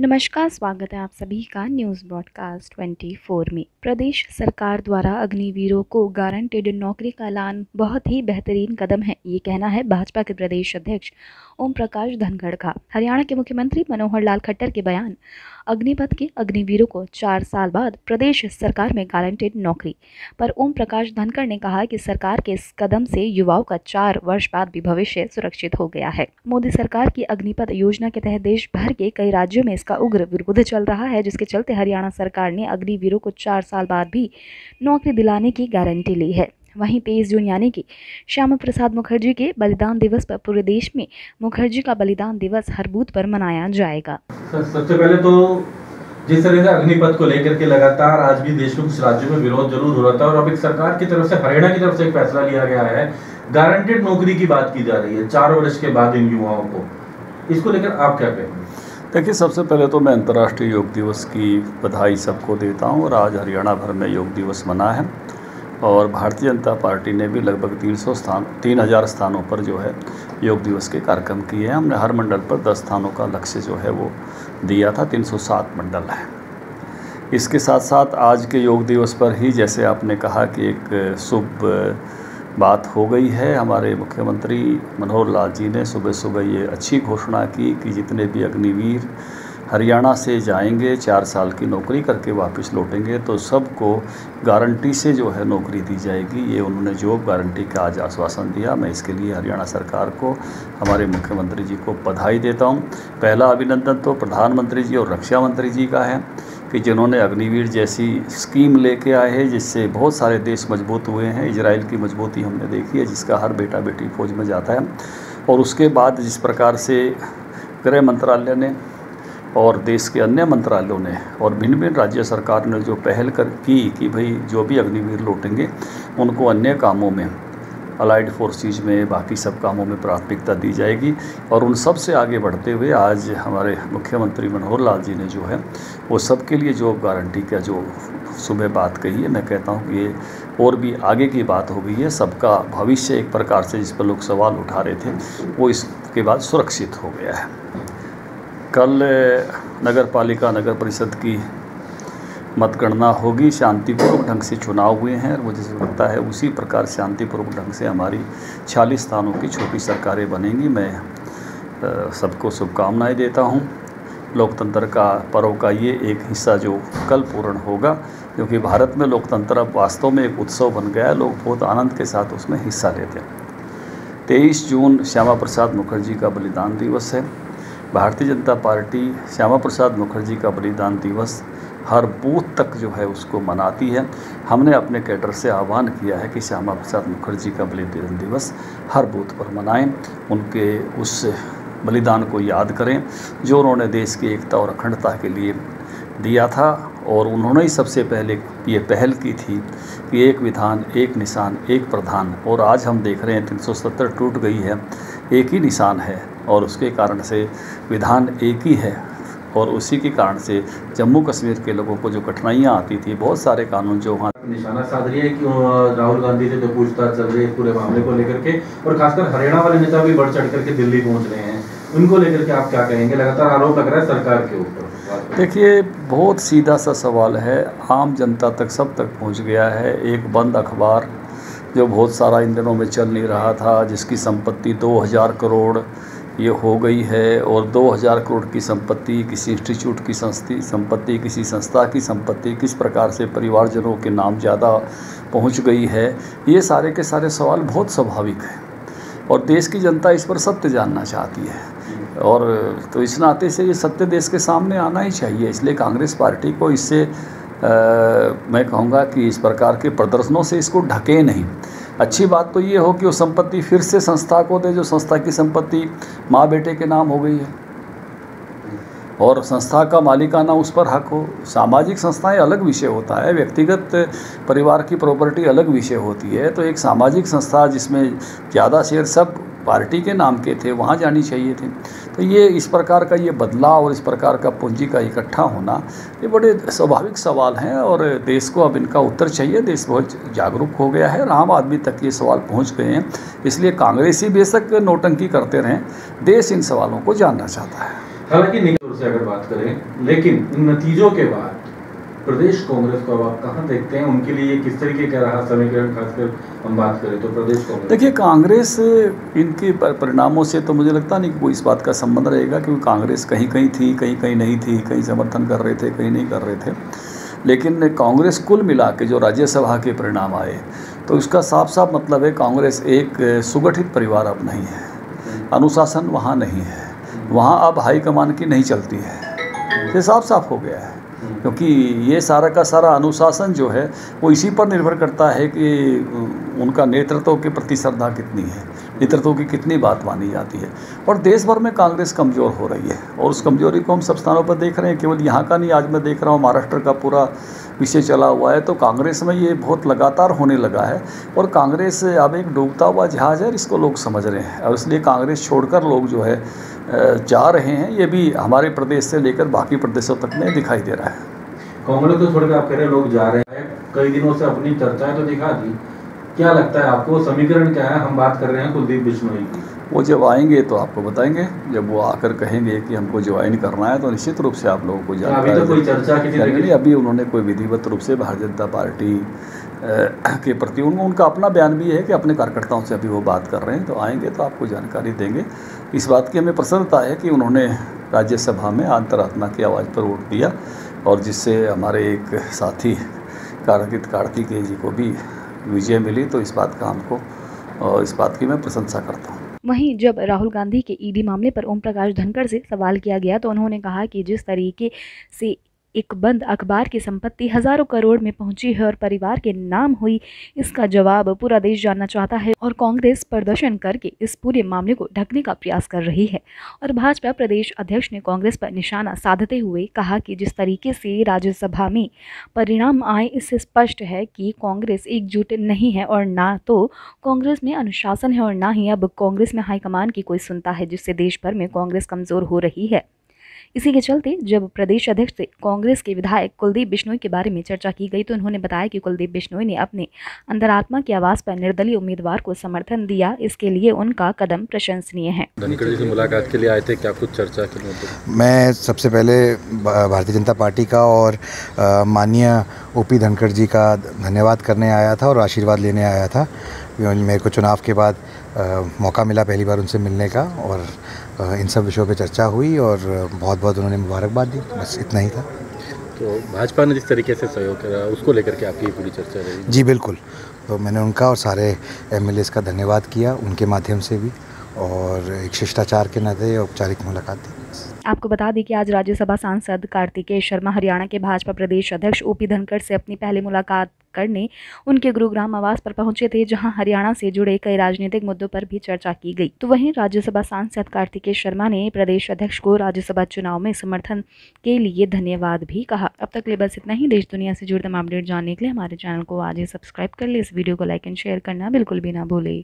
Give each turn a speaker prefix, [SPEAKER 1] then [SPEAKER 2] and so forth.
[SPEAKER 1] नमस्कार, स्वागत है आप सभी का न्यूज़ ब्रॉडकास्ट 24 में। प्रदेश सरकार द्वारा अग्निवीरों को गारंटेड नौकरी का ऐलान बहुत ही बेहतरीन कदम है, ये कहना है भाजपा के प्रदेश अध्यक्ष ओम प्रकाश धनखड़ का। हरियाणा के मुख्यमंत्री मनोहर लाल खट्टर के बयान। अग्निपथ के अग्निवीरों को 4 साल बाद प्रदेश सरकार में गारंटेड नौकरी पर ओम प्रकाश धनखड़ ने कहा कि सरकार के इस कदम से युवाओं का 4 वर्ष बाद भी भविष्य सुरक्षित हो गया है। मोदी सरकार की अग्निपथ योजना के तहत देश भर के कई राज्यों में इसका उग्र विरोध चल रहा है, जिसके चलते हरियाणा सरकार ने अग्निवीरों को 4 साल बाद भी नौकरी दिलाने की गारंटी ली है। वहीं 23 जून यानी कि श्यामा प्रसाद मुखर्जी के बलिदान दिवस पर पूरे देश में मुखर्जी का बलिदान दिवस हर बूथ पर मनाया जाएगा।
[SPEAKER 2] सबसे पहले तो जिस तरह से अग्निपथ को लेकर के लगातार आज भी देश में कुछ राज्यों में विरोध जरूर हो रहा था, और अब एक सरकार की तरफ से, हरियाणा की तरफ से एक फैसला लिया गया है, गारंटेड नौकरी की बात की जा रही है 4 वर्ष के बाद इन युवाओं को। इसको लेकर आप क्या कहेंगे?
[SPEAKER 3] देखिए, सबसे पहले तो मैं अंतर्राष्ट्रीय योग दिवस की बधाई सबको देता हूं, और आज हरियाणा भर में योग दिवस मना है और भारतीय जनता पार्टी ने भी लगभग 3000 स्थानों पर जो है योग दिवस के कार्यक्रम किए हैं। हमने हर मंडल पर 10 स्थानों का लक्ष्य जो है वो दिया था। 307 मंडल है। इसके साथ साथ आज के योग दिवस पर ही, जैसे आपने कहा, कि एक शुभ बात हो गई है। हमारे मुख्यमंत्री मनोहर लाल जी ने सुबह सुबह ये अच्छी घोषणा की कि जितने भी अग्निवीर हरियाणा से जाएंगे, 4 साल की नौकरी करके वापस लौटेंगे, तो सबको गारंटी से जो है नौकरी दी जाएगी। ये उन्होंने जॉब गारंटी का आज आश्वासन दिया। मैं इसके लिए हरियाणा सरकार को, हमारे मुख्यमंत्री जी को बधाई देता हूँ। पहला अभिनंदन तो प्रधानमंत्री जी और रक्षा मंत्री जी का है कि जिन्होंने अग्निवीर जैसी स्कीम लेके आए हैं, जिससे बहुत सारे देश मजबूत हुए हैं। इजराइल की मजबूती हमने देखी है, जिसका हर बेटा बेटी फौज में जाता है। और उसके बाद जिस प्रकार से गृह मंत्रालय ने और देश के अन्य मंत्रालयों ने और भिन्न भिन्न राज्य सरकार ने जो पहल की कि भाई जो भी अग्निवीर लौटेंगे उनको अन्य कामों में, अलाइड फोर्सेज में, बाकी सब कामों में प्राथमिकता दी जाएगी। और उन सब से आगे बढ़ते हुए आज हमारे मुख्यमंत्री मनोहर लाल जी ने जो है वो सबके लिए जॉब गारंटी का जो सुबह बात कही है, मैं कहता हूँ कि ये और भी आगे की बात हो गई है। सबका भविष्य एक प्रकार से, जिस पर लोग सवाल उठा रहे थे, वो इसके बाद सुरक्षित हो गया है। कल नगर पालिका, नगर परिषद की मतगणना होगी। शांतिपूर्वक ढंग से चुनाव हुए हैं, और मुझे लगता है उसी प्रकार शांतिपूर्वक ढंग से हमारी 46 स्थानों की छोटी सरकारें बनेंगी। मैं सबको शुभकामनाएं देता हूं। लोकतंत्र का पर्व का ये एक हिस्सा जो कल पूर्ण होगा, क्योंकि भारत में लोकतंत्र अब वास्तव में एक उत्सव बन गया है। लोग बहुत आनंद के साथ उसमें हिस्सा लेते हैं। 23 जून श्यामा प्रसाद मुखर्जी का बलिदान दिवस है। भारतीय जनता पार्टी श्यामा प्रसाद मुखर्जी का बलिदान दिवस हर बूथ तक जो है उसको मनाती है। हमने अपने कैडर से आह्वान किया है कि श्यामा प्रसाद मुखर्जी का बलिदान दिवस हर बूथ पर मनाएं, उनके उस बलिदान को याद करें जो उन्होंने देश की एकता और अखंडता के लिए दिया था। और उन्होंने ही सबसे पहले ये पहल की थी कि एक विधान, एक निशान, एक प्रधान। और आज हम देख रहे हैं 370 टूट गई है, एक ही निशान है, और उसके कारण से विधान एक ही है। और उसी के कारण से जम्मू कश्मीर के लोगों को जो कठिनाइयाँ आती थी, बहुत सारे कानून जो वहाँ
[SPEAKER 2] निशाना साध रही है कि राहुल गांधी से जो पूछताछ चल रही है पूरे मामले को लेकर के, और खासकर हरियाणा वाले नेता भी बढ़ चढ़ करके दिल्ली पहुँच रहे हैं, उनको लेकर के आप क्या कहेंगे? लगातार आरोप लग रहा है सरकार के ऊपर।
[SPEAKER 3] देखिए, बहुत सीधा सा सवाल है, आम जनता तक, सब तक पहुँच गया है। एक बंद अखबार जो बहुत सारा इन दिनों में चल नहीं रहा था, जिसकी संपत्ति 2000 करोड़ ये हो गई है, और 2000 करोड़ की संपत्ति किसी इंस्टीट्यूट की संपत्ति, किसी संस्था की संपत्ति, किस प्रकार से परिवारजनों के नाम ज़्यादा पहुंच गई है, ये सारे के सारे सवाल बहुत स्वाभाविक है। और देश की जनता इस पर सत्य जानना चाहती है, और तो इस नाते से ये सत्य देश के सामने आना ही चाहिए। इसलिए कांग्रेस पार्टी को इससे मैं कहूँगा कि इस प्रकार के प्रदर्शनों से इसको ढके नहीं। अच्छी बात तो ये हो कि वो संपत्ति फिर से संस्था को दे, जो संस्था की संपत्ति माँ बेटे के नाम हो गई है, और संस्था का मालिकाना उस पर हक हो। सामाजिक संस्थाएं अलग विषय होता है, व्यक्तिगत परिवार की प्रॉपर्टी अलग विषय होती है। तो एक सामाजिक संस्था जिसमें ज़्यादा शेयर सब पार्टी के नाम के थे, वहाँ जानी चाहिए थी। तो ये इस प्रकार का ये बदलाव और इस प्रकार का पूंजी का इकट्ठा होना, ये बड़े स्वाभाविक सवाल हैं, और देश को अब इनका उत्तर चाहिए। देश बहुत जागरूक हो गया है और आम आदमी तक ये सवाल पहुंच गए हैं। इसलिए कांग्रेसी बेशक नौटंकी करते रहें, देश इन सवालों को जानना चाहता है।
[SPEAKER 2] हालांकि निकट से अगर बात करें, लेकिन इन नतीजों के बाद प्रदेश कांग्रेस को अब आप कहां देखते हैं? उनके लिए किस तरीके का रहा समीकरण, खासकर हम बात करें तो प्रदेश कांग्रेस?
[SPEAKER 3] देखिए, कांग्रेस इनके परिणामों से तो मुझे लगता नहीं कि कोई इस बात का संबंध रहेगा, क्योंकि कांग्रेस कहीं कहीं थी, कहीं कहीं नहीं थी, कहीं समर्थन कर रहे थे, कहीं नहीं कर रहे थे। लेकिन कांग्रेस कुल मिला के जो राज्यसभा के परिणाम आए, तो इसका साफ साफ मतलब है कांग्रेस एक सुगठित परिवार अब नहीं है, अनुशासन वहाँ नहीं है, वहाँ अब हाईकमान की नहीं चलती है, ये साफ साफ हो गया है। क्योंकि ये सारा का सारा अनुशासन जो है वो इसी पर निर्भर करता है कि उनका नेतृत्व के प्रति श्रद्धा कितनी है, नेतृत्व की कितनी बात मानी जाती है। और देश भर में कांग्रेस कमज़ोर हो रही है, और उस कमज़ोरी को हम सब स्थानों पर देख रहे हैं, केवल यहाँ का नहीं, आज मैं देख रहा हूँ महाराष्ट्र का पूरा विषय चला हुआ है। तो कांग्रेस में ये बहुत लगातार होने लगा है, और कांग्रेस अब एक डूबता हुआ जहाज़ है, इसको लोग समझ रहे हैं, और इसलिए कांग्रेस छोड़कर लोग जो है जा रहे हैं। ये भी हमारे प्रदेश से लेकर बाकी प्रदेशों तक में दिखाई दे रहा है।
[SPEAKER 2] कांग्रेस को छोड़कर आप कह रहे हैं लोग जा रहे हैं, कई दिनों से अपनी चर्चाएं तो दिखा दी, क्या लगता है आपको समीकरण क्या है? हम बात कर रहे हैं कुलदीप बिश्नोई की,
[SPEAKER 3] वो जब आएंगे तो आपको बताएंगे। जब वो आकर कहेंगे कि हमको ज्वाइन करना है तो निश्चित रूप से आप लोगों को जानकारी।
[SPEAKER 2] अभी तो कोई चर्चा किसी
[SPEAKER 3] नहीं, अभी उन्होंने कोई विधिवत रूप से भारतीय जनता पार्टी के प्रति उनका अपना बयान भी है कि अपने कार्यकर्ताओं से अभी वो बात कर रहे हैं, तो आएंगे तो आपको जानकारी देंगे। इस बात की हमें प्रसन्नता है कि उन्होंने राज्यसभा में अंतरात्मा की आवाज़ पर वोट दिया, और जिससे हमारे एक साथी कार्तिकेय जी को भी विजय मिली, तो इस बात का हमको, इस बात की मैं प्रशंसा करता हूँ।
[SPEAKER 1] वहीं जब राहुल गांधी के ईडी मामले पर ओम प्रकाश धनखड़ से सवाल किया गया तो उन्होंने कहा कि जिस तरीके से एक बंद अखबार की संपत्ति हजारों करोड़ में पहुंची है और परिवार के नाम हुई, इसका जवाब पूरा देश जानना चाहता है, और कांग्रेस प्रदर्शन करके इस पूरे मामले को ढकने का प्रयास कर रही है। और भाजपा प्रदेश अध्यक्ष ने कांग्रेस पर निशाना साधते हुए कहा कि जिस तरीके से राज्यसभा में परिणाम आए, इससे स्पष्ट है कि कांग्रेस एकजुट नहीं है, और ना तो कांग्रेस में अनुशासन है और ना ही अब कांग्रेस में हाईकमान की कोई सुनता है, जिससे देश भर में कांग्रेस कमजोर हो रही है। इसी के चलते जब प्रदेश अध्यक्ष से कांग्रेस के विधायक कुलदीप बिश्नोई के बारे में चर्चा की गई तो उन्होंने बताया कि कुलदीप बिश्नोई ने अपने अंतरात्मा की आवाज़ पर निर्दलीय उम्मीदवार को समर्थन दिया, इसके लिए उनका कदम प्रशंसनीय है।
[SPEAKER 4] धनखड़ जी से मुलाकात के लिए आए थे, क्या कुछ चर्चा के मुद्दे?
[SPEAKER 5] मैं सबसे पहले भारतीय जनता पार्टी का और माननीय ओपी धनखड़ जी का धन्यवाद करने आया था और आशीर्वाद लेने आया था। मेरे को चुनाव के बाद मौका मिला पहली बार उनसे मिलने का, और इन सब विषयों पे चर्चा हुई और बहुत बहुत उन्होंने मुबारकबाद दी, बस इतना ही था।
[SPEAKER 4] तो भाजपा ने जिस तरीके से सहयोग करा उसको लेकर के आपकी पूरी चर्चा रही?
[SPEAKER 5] जी बिल्कुल, तो मैंने उनका और सारे एमएलएस का धन्यवाद किया उनके माध्यम से भी, और एक शिष्टाचार के नाते औपचारिक मुलाकात दी।
[SPEAKER 1] आपको बता दें कि आज राज्यसभा सांसद कार्तिकेय शर्मा हरियाणा के भाजपा प्रदेश अध्यक्ष ओपी धनखड़ से अपनी पहली मुलाकात करने उनके गुरुग्राम आवास पर पहुंचे थे, जहां हरियाणा से जुड़े कई राजनीतिक मुद्दों पर भी चर्चा की गई। तो वहीं राज्यसभा सांसद कार्तिकेय शर्मा ने प्रदेश अध्यक्ष को राज्यसभा चुनाव में समर्थन के लिए धन्यवाद भी कहा। अब तक के लिए बस इतना ही। देश दुनिया से जुड़े तमाम अपडेट जानने के लिए हमारे चैनल को आज ही सब्सक्राइब कर ले। इस वीडियो को लाइक एंड शेयर करना बिल्कुल भी ना भूले।